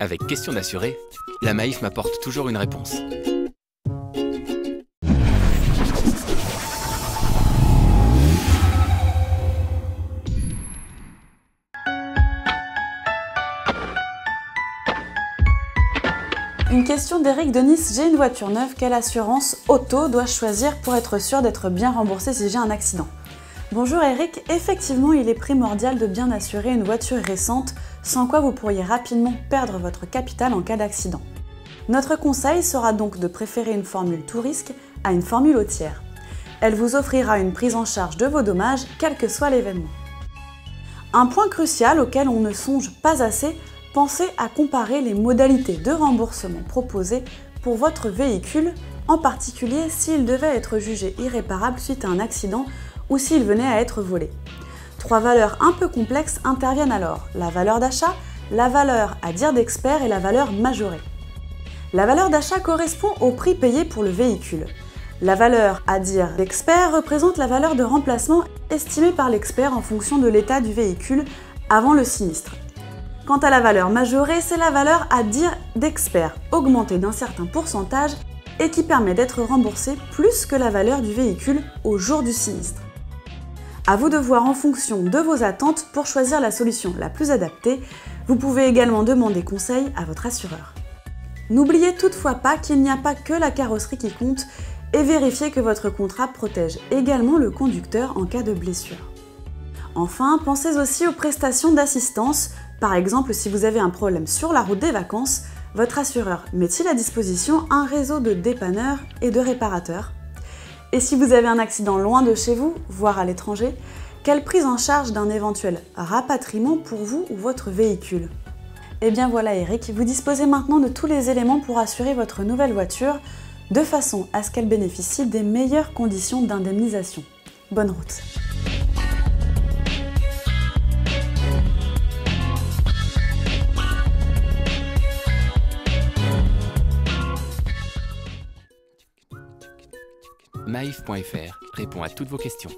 Avec Question d'assuré, la Maïf m'apporte toujours une réponse. Une question d'Eric de Nice. J'ai une voiture neuve, quelle assurance auto dois-je choisir pour être sûr d'être bien remboursé si j'ai un accident? Bonjour Eric, effectivement il est primordial de bien assurer une voiture récente, sans quoi vous pourriez rapidement perdre votre capital en cas d'accident. Notre conseil sera donc de préférer une formule tout risque à une formule au tiers. Elle vous offrira une prise en charge de vos dommages, quel que soit l'événement. Un point crucial auquel on ne songe pas assez, pensez à comparer les modalités de remboursement proposées pour votre véhicule, en particulier s'il devait être jugé irréparable suite à un accident ou s'il venait à être volé. Trois valeurs un peu complexes interviennent alors, la valeur d'achat, la valeur à dire d'expert et la valeur majorée. La valeur d'achat correspond au prix payé pour le véhicule. La valeur à dire d'expert représente la valeur de remplacement estimée par l'expert en fonction de l'état du véhicule avant le sinistre. Quant à la valeur majorée, c'est la valeur à dire d'expert, augmentée d'un certain pourcentage et qui permet d'être remboursée plus que la valeur du véhicule au jour du sinistre. À vous de voir en fonction de vos attentes pour choisir la solution la plus adaptée. Vous pouvez également demander conseil à votre assureur. N'oubliez toutefois pas qu'il n'y a pas que la carrosserie qui compte et vérifiez que votre contrat protège également le conducteur en cas de blessure. Enfin, pensez aussi aux prestations d'assistance. Par exemple, si vous avez un problème sur la route des vacances, votre assureur met-il à disposition un réseau de dépanneurs et de réparateurs? Et si vous avez un accident loin de chez vous, voire à l'étranger, quelle prise en charge d'un éventuel rapatriement pour vous ou votre véhicule? Et bien voilà Eric, vous disposez maintenant de tous les éléments pour assurer votre nouvelle voiture, de façon à ce qu'elle bénéficie des meilleures conditions d'indemnisation. Bonne route! Maïf.fr répond à toutes vos questions.